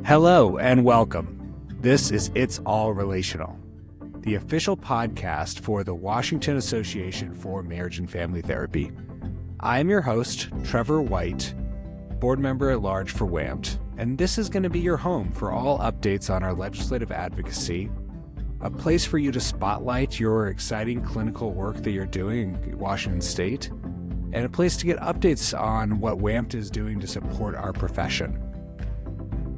Hello and welcome. This is It's All Relational, the official podcast for the Washington Association for Marriage and Family Therapy. I am your host, Trevor White, board member at large for WAMFT, and this is going to be your home for all updates on our legislative advocacy, a place for you to spotlight your exciting clinical work that you're doing in Washington State, and a place to get updates on what WAMFT is doing to support our profession.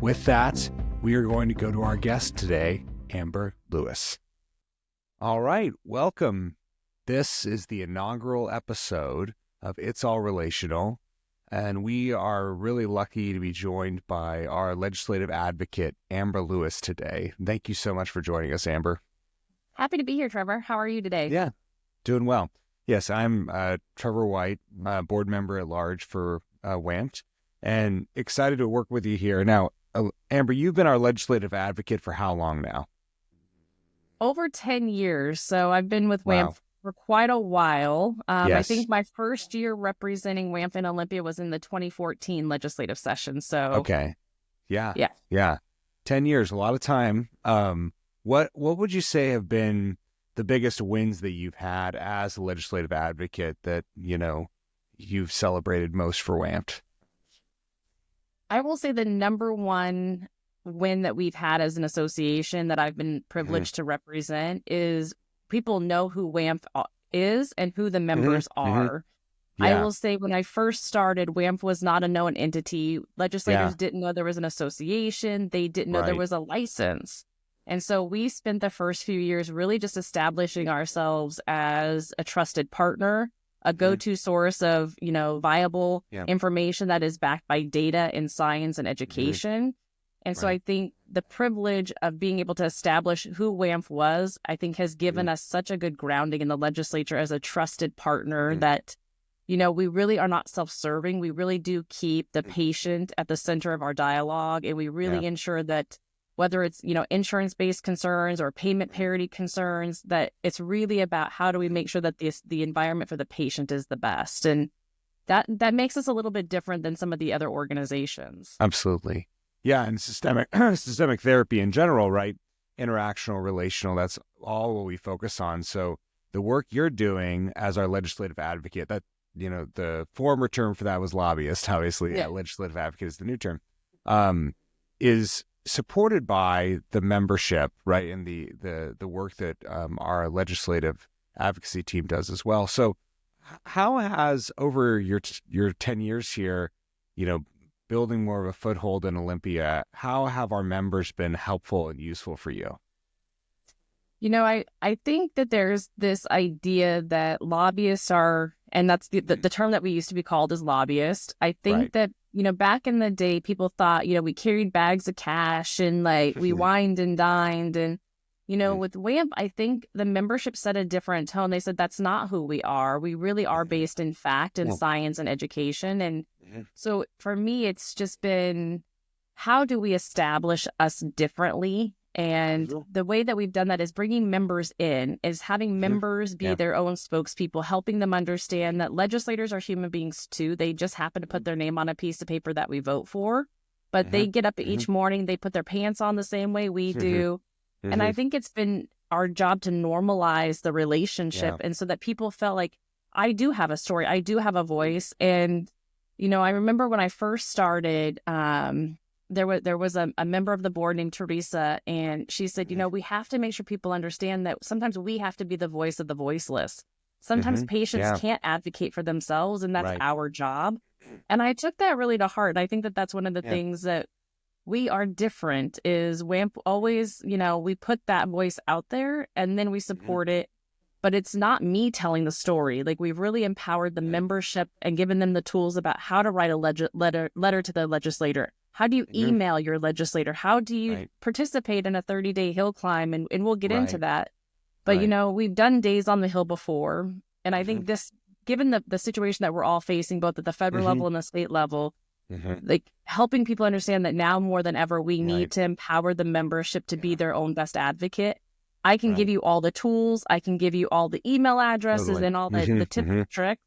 With that, we are going to go to our guest today, Amber Lewis. All right, welcome. This is the inaugural episode of It's All Relational, and we are really lucky to be joined by our legislative advocate, Amber Lewis, today. Thank you so much for joining us, Amber. Happy to be here, Trevor. How are you today? Yeah, doing well. Yes, I'm Trevor White, board member at large for WAMFT, and excited to work with you here. Now, Amber, you've been our legislative advocate for how long now? Over 10 years. So I've been with Wow. WAMFT for quite a while. Yes. I think my first year representing WAMFT in Olympia was in the 2014 legislative session. So Okay. Yeah. 10 years, a lot of time. What would you say have been the biggest wins that you've had as a legislative advocate that, you've celebrated most for WAMFT? I will say the number one win that we've had as an association that I've been privileged to represent is people know who WAMFT is and who the members are. Yeah. I will say when I first started, WAMFT was not a known entity. Legislators didn't know there was an association. They didn't know there was a license. And so we spent the first few years really just establishing ourselves as a trusted partner, a go-to source of, viable information that is backed by data in science and education. And so I think the privilege of being able to establish who WAMFT was, I think has given us such a good grounding in the legislature as a trusted partner that, we really are not self-serving. We really do keep the patient at the center of our dialogue. And we really ensure that whether it's, insurance-based concerns or payment parity concerns, that it's really about how do we make sure that the environment for the patient is the best. And that makes us a little bit different than some of the other organizations. Absolutely. Yeah, and systemic therapy in general, right? Interactional, relational, that's all what we focus on. So the work you're doing as our legislative advocate, that, the former term for that was lobbyist, obviously. Yeah, legislative advocate is the new term, is supported by the membership, right? And the work that our legislative advocacy team does as well. So how has, over your 10 years here, building more of a foothold in Olympia, how have our members been helpful and useful for you? I think that there's this idea that lobbyists are, and that's the term that we used to be called as lobbyists. I think that, back in the day, people thought, we carried bags of cash and we wined and dined. And, with WAMFT, I think the membership set a different tone. They said, that's not who we are. We really are based in fact and science and education. And so for me, it's just been, how do we establish us differently? And the way that we've done that is bringing members in, is having members be their own spokespeople, helping them understand that legislators are human beings too. They just happen to put their name on a piece of paper that we vote for, but they get up each morning, they put their pants on the same way we do. And I think it's been our job to normalize the relationship. And so that people felt like, I do have a story, I do have a voice. And, I remember when I first started, there was a member of the board named Teresa, and she said, we have to make sure people understand that sometimes we have to be the voice of the voiceless. Sometimes patients can't advocate for themselves, and that's our job. And I took that really to heart. And I think that that's one of the things that we are different is WAMFT always, we put that voice out there and then we support it. But it's not me telling the story. We've really empowered the membership and given them the tools about how to write a letter to the legislator. How do you email your legislator? How do you participate in a 30-day hill climb? And we'll get into that. But, we've done days on the Hill before. And I think this, given the situation that we're all facing, both at the federal level and the state level, helping people understand that now more than ever, we need to empower the membership to be their own best advocate. I can give you all the tools. I can give you all the email addresses and all the tips and tricks.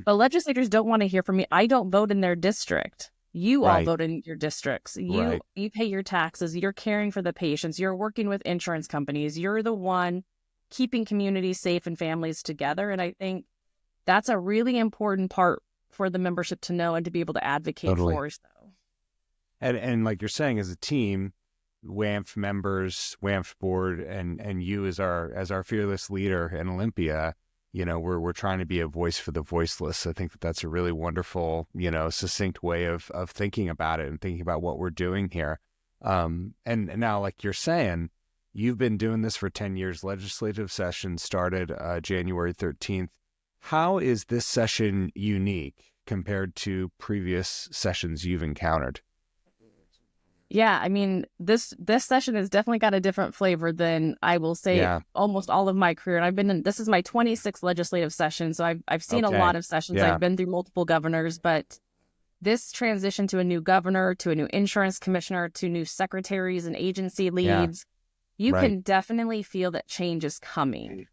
But legislators don't want to hear from me. I don't vote in their district. You all vote in your districts. You Right. pay your taxes. You're caring for the patients. You're working with insurance companies. You're the one keeping communities safe and families together. And I think that's a really important part for the membership to know and to be able to advocate for. So. And like you're saying, as a team, WAMFT members, WAMFT board, and you as our fearless leader in Olympia, we're trying to be a voice for the voiceless. I think that's a really wonderful, succinct way of thinking about it and thinking about what we're doing here. And now, like you're saying, you've been doing this for 10 years. Legislative session started January 13th. How is this session unique compared to previous sessions you've encountered? Yeah, I mean, this session has definitely got a different flavor than, I will say, almost all of my career. And this is my 26th legislative session, so I've seen a lot of sessions. I've been through multiple governors, but this transition to a new governor, to a new insurance commissioner, to new secretaries and agency leads, you can definitely feel that change is coming.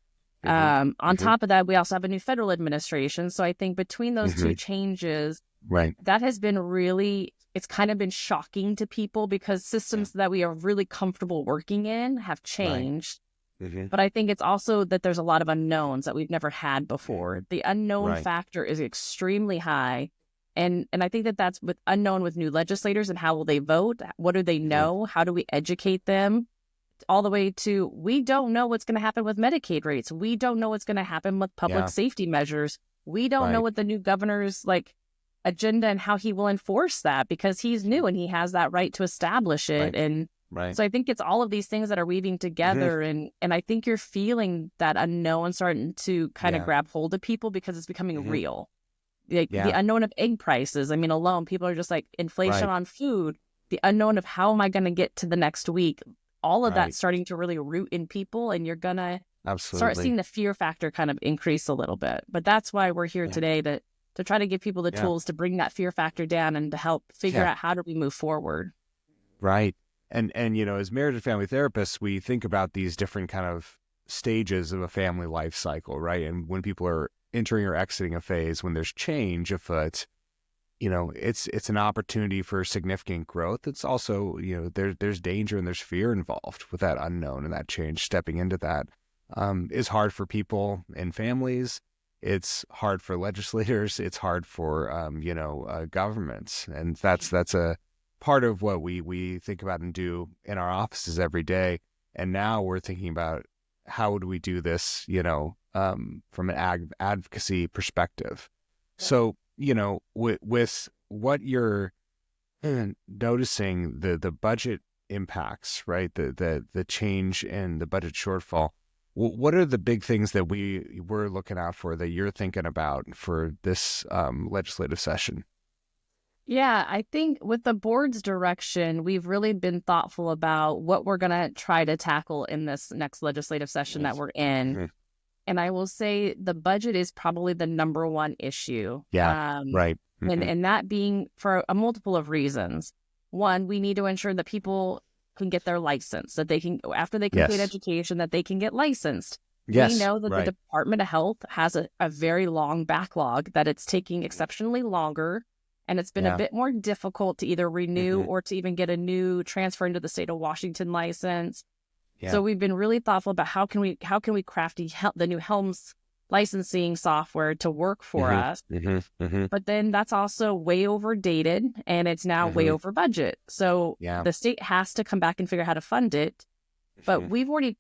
On top of that, we also have a new federal administration. So I think between those two changes, that has been really, it's kind of been shocking to people because systems that we are really comfortable working in have changed. But I think it's also that there's a lot of unknowns that we've never had before. The unknown factor is extremely high. And I think that's unknown with new legislators and how will they vote? What do they know? How do we educate them? All the way to, we don't know what's going to happen with Medicaid rates. We don't know what's going to happen with public safety measures. We don't know what the new governor's agenda and how he will enforce that because he's new and he has that right to establish it. And so I think it's all of these things that are weaving together. And I think you're feeling that unknown starting to kind of grab hold of people because it's becoming real. The unknown of egg prices. I mean, alone, people are just like inflation on food, the unknown of how am I going to get to the next week? All of that's starting to really root in people, and you're going to start seeing the fear factor kind of increase a little bit. But that's why we're here today to try to give people the tools to bring that fear factor down and to help figure out how do we move forward. Right. And as marriage and family therapists, we think about these different kind of stages of a family life cycle, right? And when people are entering or exiting a phase, when there's change afoot, it's an opportunity for significant growth. It's also, there's danger and there's fear involved with that unknown, and that change, stepping into that is hard for people and families. It's hard for legislators. It's hard for, governments. And that's a part of what we think about and do in our offices every day. And now we're thinking about how would we do this, from an advocacy perspective. So, with what you're noticing, the budget impacts, right? The change in the budget shortfall. What are the big things that we're looking out for that you're thinking about for this legislative session? Yeah, I think with the board's direction, we've really been thoughtful about what we're going to try to tackle in this next legislative session that we're in. And I will say the budget is probably the number one issue. And that being for a multiple of reasons. One, we need to ensure that people can get their license, that they can, after they complete education, that they can get licensed. We know that the Department of Health has a very long backlog, that it's taking exceptionally longer. And it's been a bit more difficult to either renew or to even get a new transfer into the state of Washington license. So we've been really thoughtful about how can we craft the new Helms licensing software to work for us. But then that's also way overdated, and it's now way over budget. So the state has to come back and figure out how to fund it. But we've already,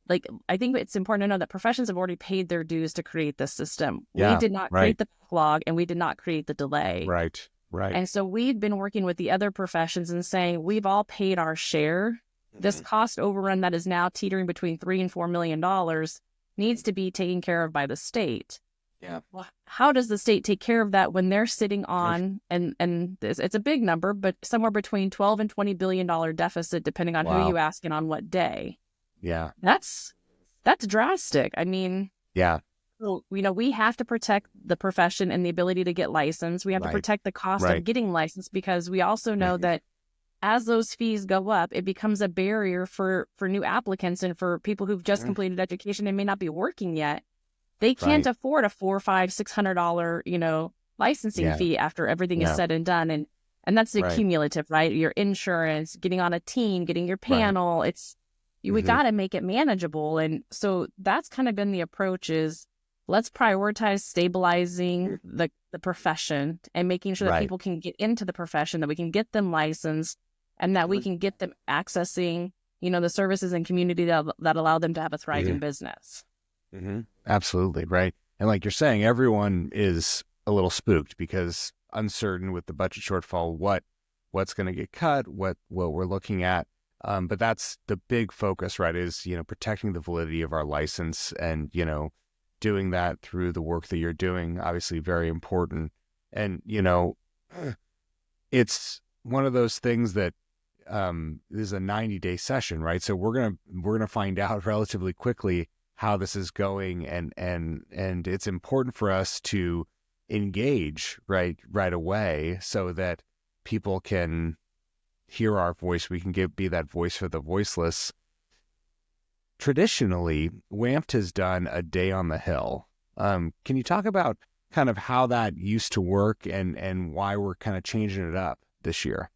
I think it's important to know that professions have already paid their dues to create this system. We did not create the backlog, and we did not create the delay. Right. And so we've been working with the other professions and saying we've all paid our share. This cost overrun that is now teetering between $3 and $4 million needs to be taken care of by the state. Well, how does the state take care of that when they're sitting on, and it's a big number, but somewhere between $12 and $20 billion deficit, depending on who you ask and on what day? That's drastic. I mean, so, we have to protect the profession and the ability to get licensed. We have to protect the cost of getting licensed, because we also know that as those fees go up, it becomes a barrier for new applicants and for people who've just completed education and may not be working yet. They can't afford a $400, $500, $600, licensing fee after everything is said and done. And And that's the Right. cumulative, right? Your insurance, getting on a team, getting your panel. Right. We got to make it manageable. And so that's kind of been the approach is let's prioritize stabilizing the profession and making sure that Right. people can get into the profession, that we can get them licensed, and that we can get them accessing, the services and community that allow them to have a thriving business. Absolutely. Right. And like you're saying, everyone is a little spooked because uncertain with the budget shortfall, what's going to get cut, what we're looking at. But that's the big focus, right, is, protecting the validity of our license and, doing that through the work that you're doing, obviously very important. And, it's one of those things that this is a 90-day session, right? So we're gonna find out relatively quickly how this is going, and it's important for us to engage right away so that people can hear our voice. We can be that voice for the voiceless. Traditionally, WAMFT has done a day on the Hill. Can you talk about kind of how that used to work and why we're kind of changing it up this year?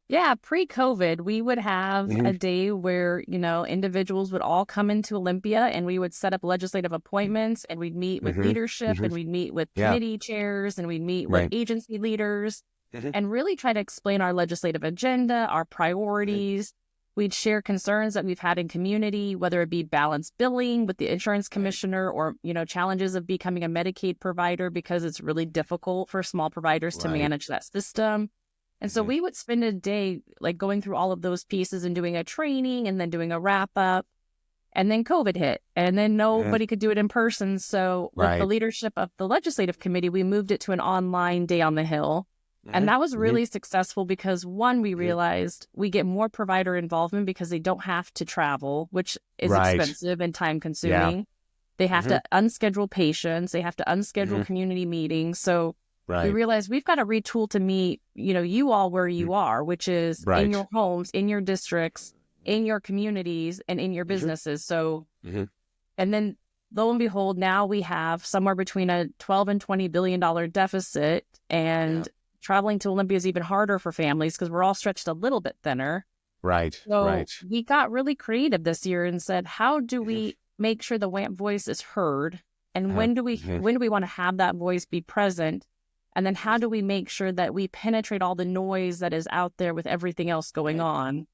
Yeah, pre-COVID, we would have a day where, individuals would all come into Olympia and we would set up legislative appointments and we'd meet with leadership and we'd meet with committee chairs and we'd meet with agency leaders and really try to explain our legislative agenda, our priorities. We'd share concerns that we've had in community, whether it be balanced billing with the insurance commissioner or, challenges of becoming a Medicaid provider because it's really difficult for small providers to manage that system. And so we would spend a day like going through all of those pieces and doing a training and then doing a wrap up. And then COVID hit and then nobody could do it in person. So with the leadership of the legislative committee, we moved it to an online day on the Hill. And that was really successful because one, we realized we get more provider involvement because they don't have to travel, which is expensive and time consuming. Yeah. They have to unschedule patients. They have to unschedule community meetings. So we realized we've got to retool to meet, you all where you are, which is in your homes, in your districts, in your communities, and in your businesses. So, and then lo and behold, now we have somewhere between a $12 and $20 billion deficit, and traveling to Olympia is even harder for families because we're all stretched a little bit thinner. So we got really creative this year and said, how do we make sure the WAMP voice is heard? And when do we want to have that voice be present? And then how do we make sure that we penetrate all the noise that is out there with everything else going on?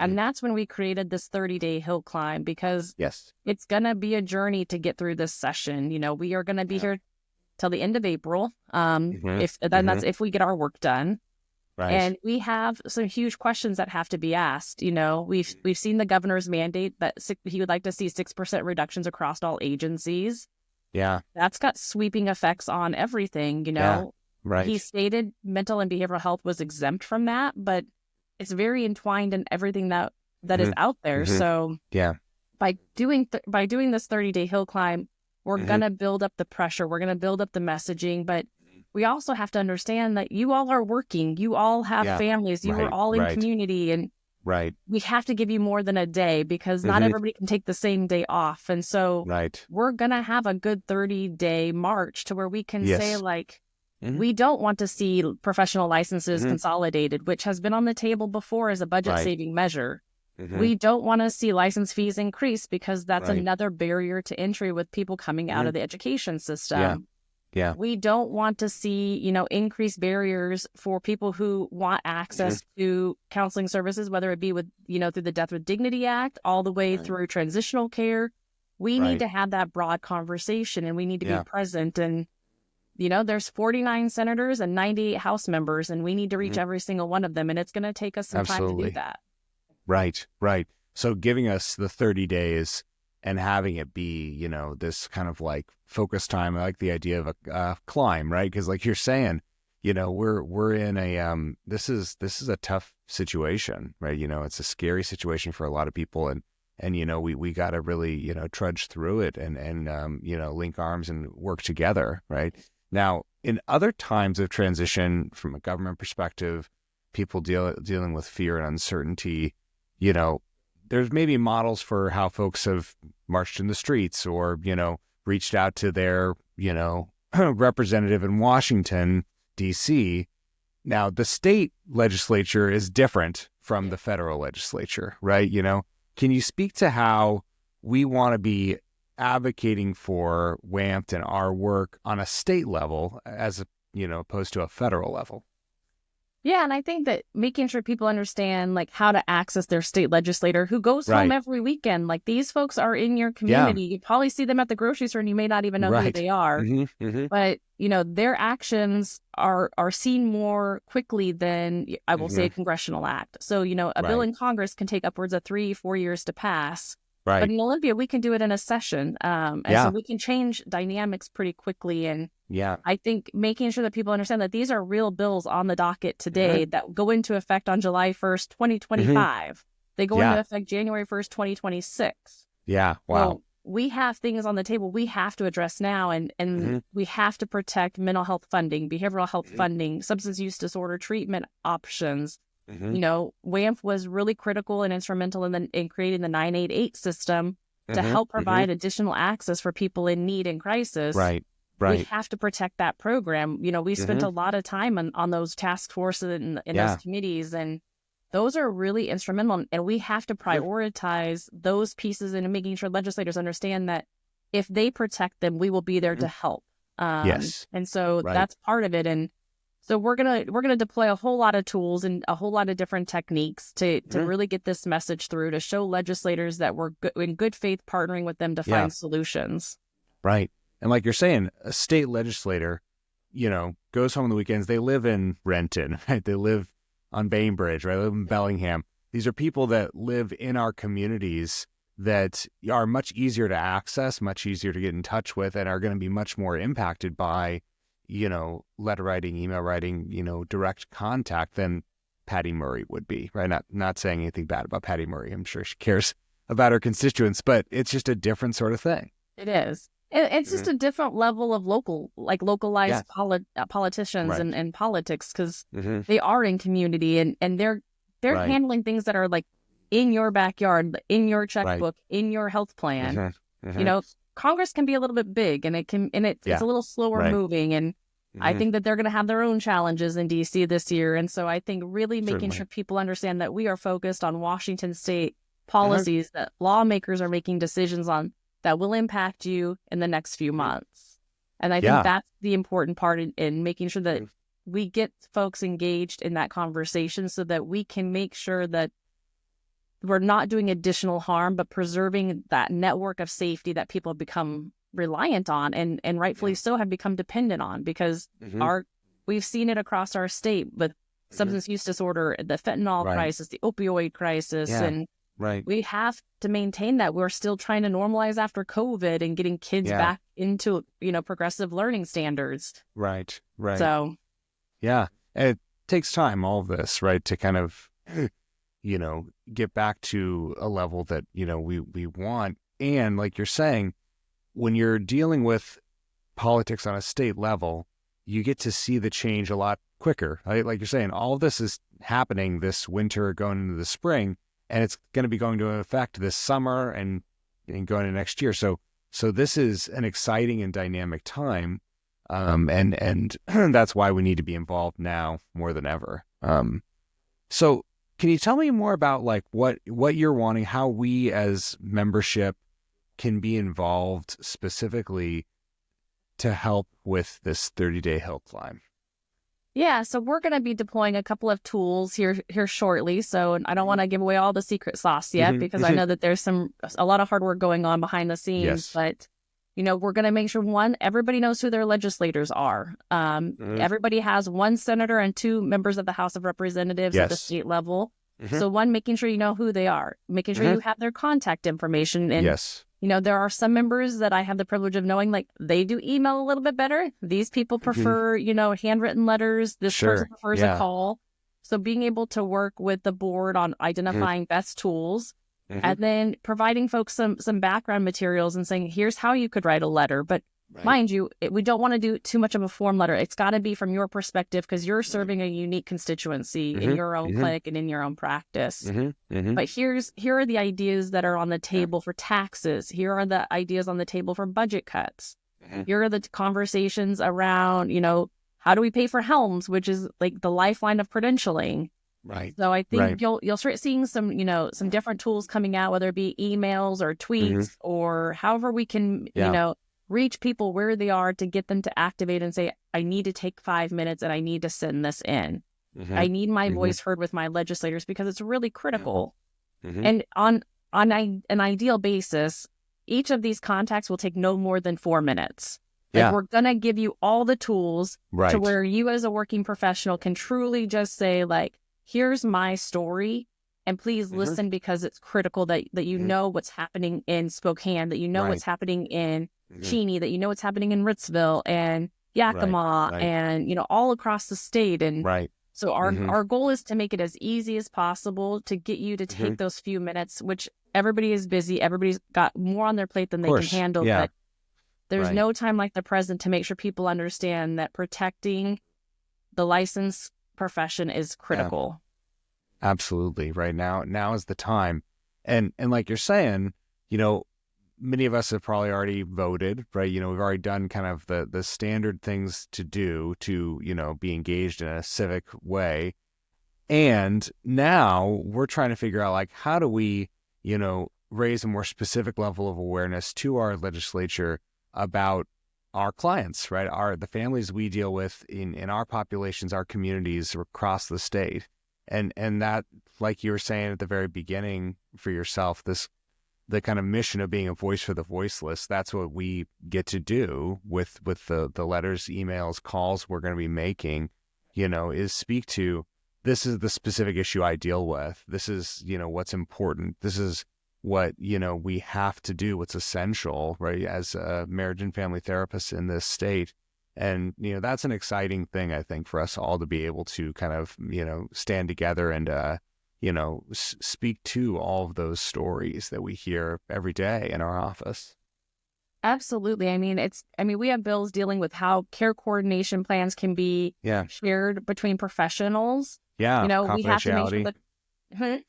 And that's when we created this 30-day hill climb because it's going to be a journey to get through this session. We are going to be here till the end of April. That's if we get our work done. And we have some huge questions that have to be asked. We've seen the governor's mandate that he would like to see 6% reductions across all agencies. That's got sweeping effects on everything, He stated mental and behavioral health was exempt from that, but it's very entwined in everything that is out there. So by doing this 30-day hill climb, we're going to build up the pressure. We're going to build up the messaging, but we also have to understand that you all are working. You all have families. You are all in community, and we have to give you more than a day because not everybody can take the same day off. And so we're going to have a good 30-day march to where we can say, like, we don't want to see professional licenses consolidated, which has been on the table before as a budget-saving measure. We don't want to see license fees increase because that's another barrier to entry with people coming out of the education system. We don't want to see, increased barriers for people who want access to counseling services, whether it be with, through the Death with Dignity Act, all the way through transitional care. We need to have that broad conversation and we need to be present. And, there's 49 senators and 98 House members, and we need to reach every single one of them. And it's going to take us some time to do that. Right. So giving us the 30 days and having it be, this kind of like focus time. I like the idea of a climb, right? Because like you're saying, we're in a this is a tough situation, right? It's a scary situation for a lot of people, and we got to really trudge through it and link arms and work together, right? Now, in other times of transition, from a government perspective, people dealing with fear and uncertainty, there's maybe models for how folks have marched in the streets or, reached out to their, representative in Washington, D.C. Now, the state legislature is different from the federal legislature, right? Can you speak to how we want to be advocating for WAMFT and our work on a state level as opposed to a federal level? Yeah, and I think that making sure people understand like how to access their state legislator who goes home every weekend. Like these folks are in your community. You probably see them at the grocery store and you may not even know who they are. But, their actions are seen more quickly than, I will say, a congressional act. So, a bill in Congress can take upwards of 3-4 years to pass. Right. But in Olympia, we can do it in a session. So we can change dynamics pretty quickly. And I think making sure that people understand that these are real bills on the docket today that go into effect on July 1st, 2025. They go into effect January 1st, 2026. Yeah. Wow. So we have things on the table we have to address now. And we have to protect mental health funding, behavioral health funding, substance use disorder treatment options. WAMFT was really critical and instrumental in creating the 988 system to help provide additional access for people in need and crisis. Right. We have to protect that program. We spent a lot of time on those task forces and those committees, and those are really instrumental. And we have to prioritize those pieces and making sure legislators understand that if they protect them, we will be there to help. And so that's part of it. And so we're gonna deploy a whole lot of tools and a whole lot of different techniques to really get this message through, to show legislators that we're in good faith partnering with them to find solutions. Right. And like you're saying, a state legislator, goes home on the weekends. They live in Renton, right? They live on Bainbridge, right? They live in Bellingham. These are people that live in our communities that are much easier to access, much easier to get in touch with, and are going to be much more impacted by letter writing, email writing, direct contact than Patty Murray would be, right? Not saying anything bad about Patty Murray. I'm sure she cares about her constituents, but it's just a different sort of thing. It is. It's just a different level of localized politicians and politics, because they are in community and they're handling things that are like in your backyard, in your checkbook, in your health plan. Congress can be a little bit big, and it's a little slower moving, and I think that they're going to have their own challenges in DC this year. And so I think really making sure people understand that we are focused on Washington state policies that lawmakers are making decisions on that will impact you in the next few months. And I think that's the important part in making sure that we get folks engaged in that conversation so that we can make sure that we're not doing additional harm, but preserving that network of safety that people have become reliant on and rightfully so have become dependent on, because we've seen it across our state with substance use disorder, the fentanyl crisis, the opioid crisis, and we have to maintain that. We're still trying to normalize after COVID and getting kids back into, progressive learning standards. Right. So, and it takes time, all of this, right, to kind of get back to a level that, we want. And like you're saying, when you're dealing with politics on a state level, you get to see the change a lot quicker. Right? Like you're saying, all of this is happening this winter going into the spring, and it's going to be going to effect this summer and going into next year. So this is an exciting and dynamic time. And that's why we need to be involved now more than ever. So can you tell me more about like what you're wanting, how we as membership can be involved specifically to help with this 30-day hill climb? Yeah, so we're going to be deploying a couple of tools here shortly. So I don't want to give away all the secret sauce yet, because I know that there's a lot of hard work going on behind the scenes. But we're going to make sure, one, everybody knows who their legislators are. Everybody has one senator and 2 members of the House of Representatives at the state level. So one, making sure you know who they are, making sure you have their contact information. And there are some members that I have the privilege of knowing, like they do email a little bit better. These people prefer, handwritten letters. This person prefers a call. So being able to work with the board on identifying best tools, and then providing folks some background materials and saying, here's how you could write a letter. But mind you, we don't want to do too much of a form letter. It's got to be from your perspective, because you're serving a unique constituency in your own clinic and in your own practice. But here are the ideas that are on the table for taxes. Here are the ideas on the table for budget cuts. Here are the conversations around, how do we pay for Helms, which is like the lifeline of credentialing. Right. So I think you'll start seeing some, some different tools coming out, whether it be emails or tweets or however we can, reach people where they are to get them to activate and say, I need to take 5 minutes and I need to send this in. I need my voice heard with my legislators because it's really critical. And on an ideal basis, each of these contacts will take no more than 4 minutes. Like we're going to give you all the tools to where you as a working professional can truly just say like, here's my story and please listen because it's critical that you know what's happening in Spokane, that you know what's happening in Cheney, that you know what's happening in Ritzville and Yakima and, all across the state. And so our goal is to make it as easy as possible to get you to take those few minutes, which everybody is busy. Everybody's got more on their plate than they can handle. But there's no time like the present to make sure people understand that protecting the licensed profession is critical. Absolutely. Right now is the time. And like you're saying, many of us have probably already voted, right? We've already done kind of the standard things to do to, be engaged in a civic way. And now we're trying to figure out like, how do we, raise a more specific level of awareness to our legislature about our clients, right? The families we deal with in our populations, our communities across the state. And that, like you were saying at the very beginning for yourself, the kind of mission of being a voice for the voiceless, that's what we get to do with the letters, emails, calls we're going to be making, is speak to, this is the specific issue I deal with. This is, what's important. This is what, we have to do, what's essential, right, as a marriage and family therapist in this state. And, that's an exciting thing, I think, for us all to be able to kind of, stand together and, speak to all of those stories that we hear every day in our office. Absolutely. I mean, we have bills dealing with how care coordination plans can be shared between professionals. Yeah. We have to make sure that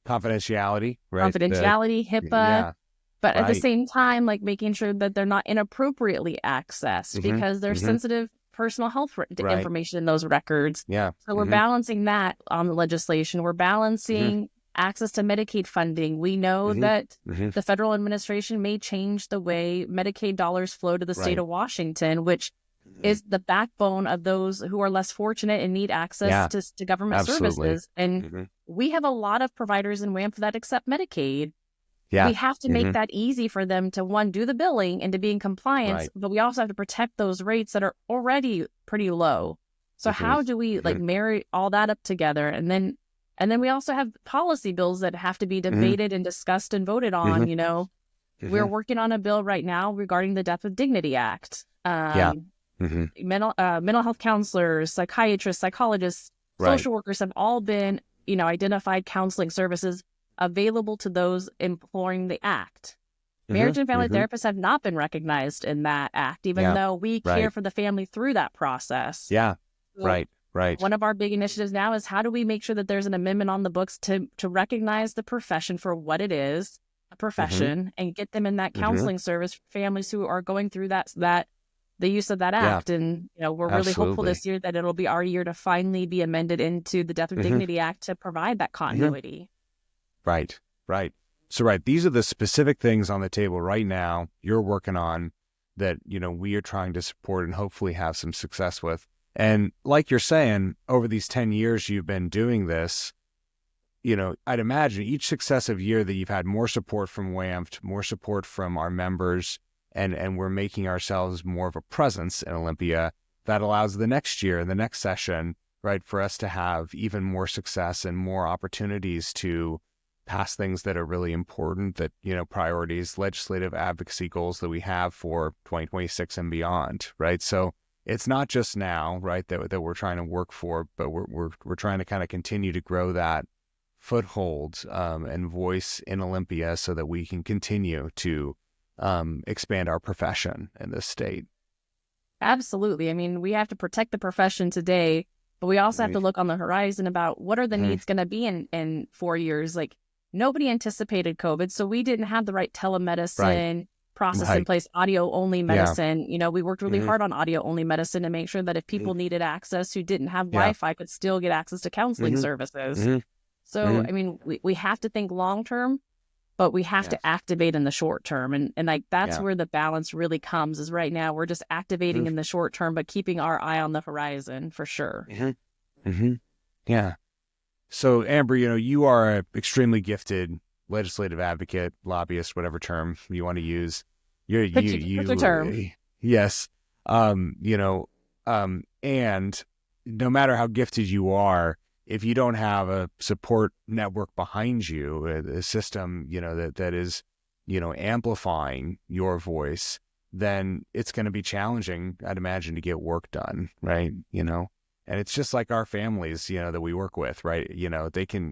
confidentiality, right? Confidentiality, HIPAA. But at the same time, like making sure that they're not inappropriately accessed because there's sensitive personal health information in those records. Yeah. So we're balancing that on the legislation. We're balancing access to Medicaid funding. We know that the federal administration may change the way Medicaid dollars flow to the state of Washington, which is the backbone of those who are less fortunate and need access to government services. And we have a lot of providers in WAMFT that accept Medicaid. Yeah. We have to make that easy for them to, one, do the billing and to be in compliance, but we also have to protect those rates that are already pretty low. So how do we marry all that up together? And then we also have policy bills that have to be debated and discussed and voted on. We're working on a bill right now regarding the Death with Dignity Act. Mental health counselors, psychiatrists, psychologists, social workers have all been, identified counseling services available to those employing the act. Marriage and family therapists have not been recognized in that act, even though we care for the family through that process. Yeah, so right. One of our big initiatives now is how do we make sure that there's an amendment on the books to recognize the profession for what it is, a profession, and get them in that counseling service for families who are going through the use of that act. And we're really hopeful this year that it'll be our year to finally be amended into the Death with Dignity Act to provide that continuity. Right. So, these are the specific things on the table right now you're working on that, we are trying to support and hopefully have some success with. And like you're saying, over these 10 years you've been doing this, I'd imagine each successive year that you've had more support from WAMFT, more support from our members, and we're making ourselves more of a presence in Olympia, that allows the next year and the next session, right, for us to have even more success and more opportunities to pass things that are really important, that, priorities, legislative advocacy goals that we have for 2026 and beyond, right? So it's not just now, right, that we're trying to work for, but we're trying to kind of continue to grow that foothold and voice in Olympia so that we can continue to expand our profession in this state. Absolutely. I mean, we have to protect the profession today, but we also have to look on the horizon about what are the needs going to be in 4 years. Like, nobody anticipated COVID, so we didn't have the right telemedicine process in place, audio only medicine. Yeah. You know, we worked really hard on audio only medicine to make sure that if people needed access who didn't have Wi-Fi could still get access to counseling services. So, I mean, we have to think long term, but we have to activate in the short term. And like, that's where the balance really comes, is right now we're just activating in the short term, but keeping our eye on the horizon for sure. Yeah. So Amber, you know, you are an extremely gifted legislative advocate, lobbyist, whatever term you want to use. You term. Yes. You know, and no matter how gifted you are, if you don't have a support network behind you, a system, you know, that is, you know, amplifying your voice, then it's going to be challenging, I'd imagine, to get work done, right? You know, and it's just like our families, you know, that we work with, right? You know,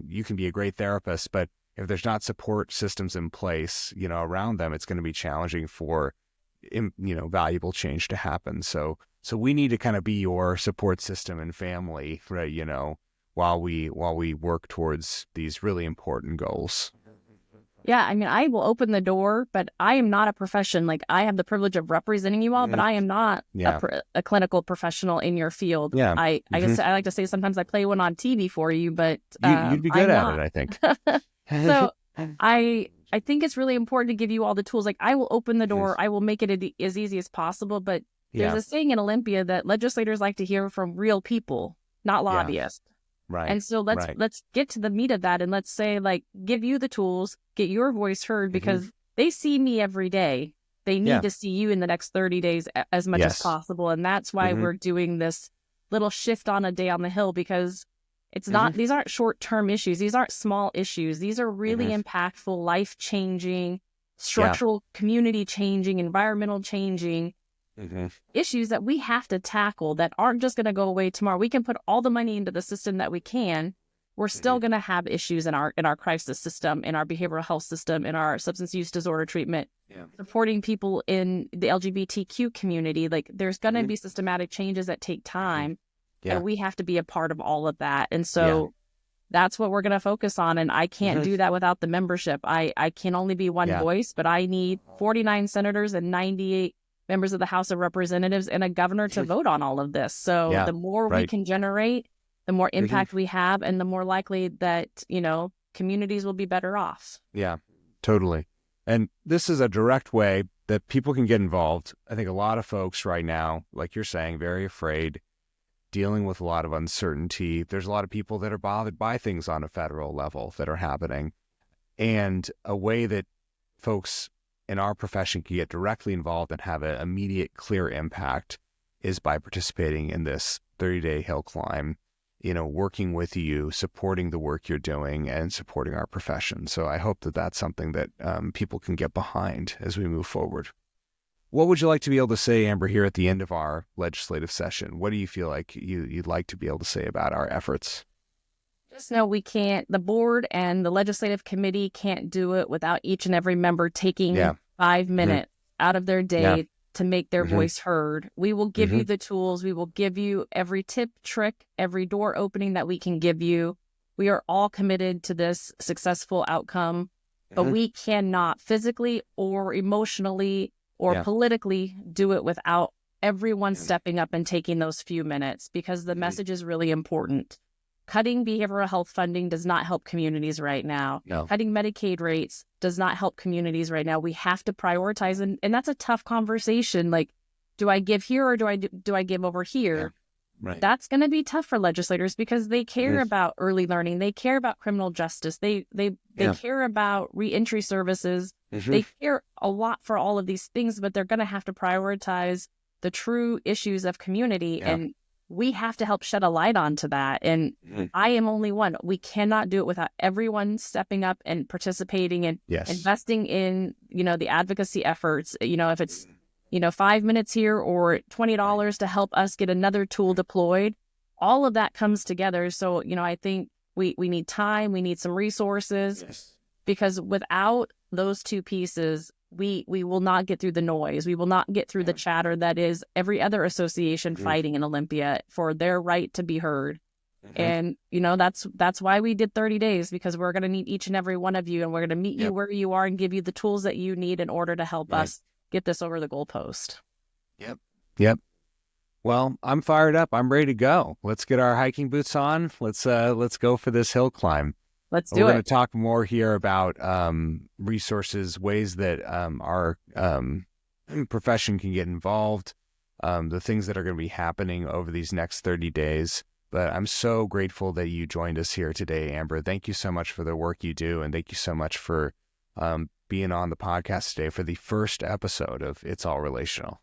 you can be a great therapist, but if there's not support systems in place, you know, around them, it's going to be challenging for, you know, valuable change to happen. So we need to kind of be your support system and family, right? You know, while we work towards these really important goals. Yeah, I mean, I will open the door, but I am not a profession. Like, I have the privilege of representing you all, but I am not a clinical professional in your field. Yeah. I guess I like to say sometimes I play one on TV for you, but you'd be good I'm at not. it, I think. So I think it's really important to give you all the tools. Like, I will open the door, I will make it as easy as possible, but there's a saying in Olympia that legislators like to hear from real people, not lobbyists. Right. And so let's get to the meat of that, and let's say, like, give you the tools, get your voice heard, because they see me every day. They need to see you in the next 30 days as much as possible. And that's why we're doing this little shift on a day on the Hill, because it's not, these aren't short-term issues. These aren't small issues. These are really impactful, life-changing, structural, community-changing, environmental changing issues that we have to tackle, that aren't just going to go away tomorrow. We can put all the money into the system that we can. We're still going to have issues in our crisis system, in our behavioral health system, in our substance use disorder treatment, supporting people in the LGBTQ community. Like, there's going to be systematic changes that take time, and we have to be a part of all of that. And so that's what we're going to focus on. And I can't do that without the membership. I can only be one voice, but I need 49 senators and 98 members of the House of Representatives and a governor to vote on all of this. So the more we can generate, the more impact we have, and the more likely that, you know, communities will be better off. Yeah, totally. And this is a direct way that people can get involved. I think a lot of folks right now, like you're saying, very afraid, dealing with a lot of uncertainty. There's a lot of people that are bothered by things on a federal level that are happening. And a way that folks in our profession can get directly involved and have an immediate, clear impact is by participating in this 30-day hill climb, you know, working with you, supporting the work you're doing, and supporting our profession. So I hope that that's something that people can get behind as we move forward. What would you like to be able to say, Amber, here at the end of our legislative session? What do you feel like you'd like to be able to say about our efforts? Just know we can't, the board and the legislative committee can't do it without each and every member taking 5 minutes out of their day to make their voice heard. We will give you the tools. We will give you every tip, trick, every door opening that we can give you. We are all committed to this successful outcome, but we cannot physically or emotionally or politically do it without everyone stepping up and taking those few minutes, because the message is really important. Cutting behavioral health funding does not help communities right now. No. Cutting Medicaid rates does not help communities right now. We have to prioritize, and that's a tough conversation. Like, do I give here or do I give over here? Yeah. Right. That's going to be tough for legislators, because they care about early learning. They care about criminal justice. They care about reentry services. They care a lot for all of these things, but they're going to have to prioritize the true issues of community. And we have to help shed a light onto that. And I am only one. We cannot do it without everyone stepping up and participating and investing in, you know, the advocacy efforts. You know, if it's, you know, 5 minutes here or $20 to help us get another tool deployed, all of that comes together. So, you know, I think we need time, we need some resources, because without those two pieces, we will not get through the noise. We will not get through the chatter that is every other association fighting in Olympia for their right to be heard. And, you know, that's why we did 30 days, because we're going to need each and every one of you, and we're going to meet you where you are and give you the tools that you need in order to help us get this over the goalpost. Yep. Well, I'm fired up. I'm ready to go. Let's get our hiking boots on. Let's go for this hill climb. Let's do it. We're going to talk more here about resources, ways that our profession can get involved, the things that are going to be happening over these next 30 days. But I'm so grateful that you joined us here today, Amber. Thank you so much for the work you do, and thank you so much for being on the podcast today for the first episode of It's All Relational.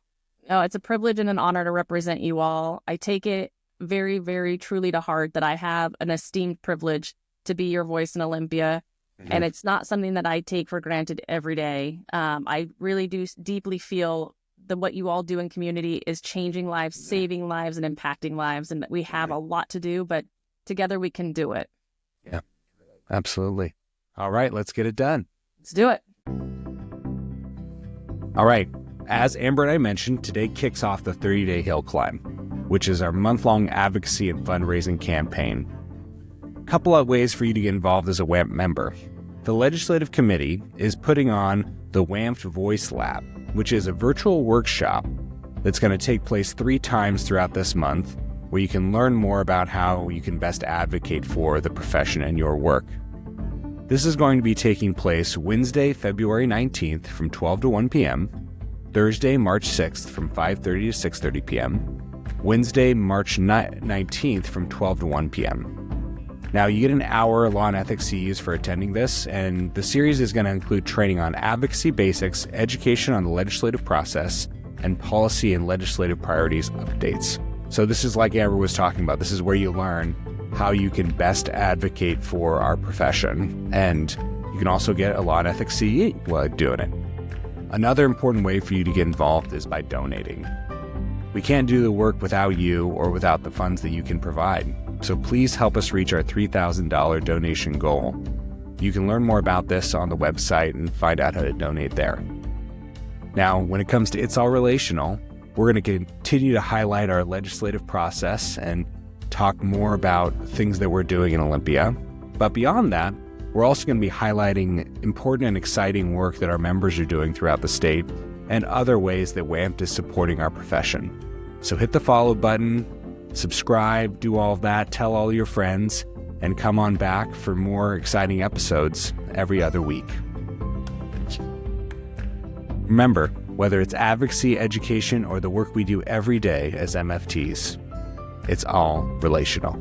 Oh, it's a privilege and an honor to represent you all. I take it very, very truly to heart that I have an esteemed privilege to be your voice in Olympia. Mm-hmm. And it's not something that I take for granted every day. I really do deeply feel that what you all do in community is changing lives, saving lives, and impacting lives. And we have a lot to do, but together we can do it. Yeah, absolutely. All right, let's get it done. Let's do it. All right. As Amber and I mentioned, today kicks off the 30-day hill climb, which is our month-long advocacy and fundraising campaign. A couple of ways for you to get involved as a WAMFT member. The Legislative Committee is putting on the WAMFT Voice Lab, which is a virtual workshop that's going to take place 3 times throughout this month, where you can learn more about how you can best advocate for the profession and your work. This is going to be taking place Wednesday, February 19th from 12 to 1 p.m., Thursday, March 6th from 5:30 to 6:30 p.m., Wednesday, March 19th from 12 to 1 p.m. Now, you get an hour law and ethics CEUs for attending this, and the series is going to include training on advocacy basics, education on the legislative process, and policy and legislative priorities updates. So this is like Amber was talking about. This is where you learn how you can best advocate for our profession, and you can also get a law and ethics CE while doing it. Another important way for you to get involved is by donating. We can't do the work without you or without the funds that you can provide. So please help us reach our $3,000 donation goal. You can learn more about this on the website and find out how to donate there. Now, when it comes to It's All Relational, we're going to continue to highlight our legislative process and talk more about things that we're doing in Olympia. But beyond that, we're also going to be highlighting important and exciting work that our members are doing throughout the state and other ways that WAMFT is supporting our profession. So hit the follow button, subscribe, do all of that, tell all your friends, and come on back for more exciting episodes every other week. Remember, whether it's advocacy, education, or the work we do every day as MFTs, it's all relational.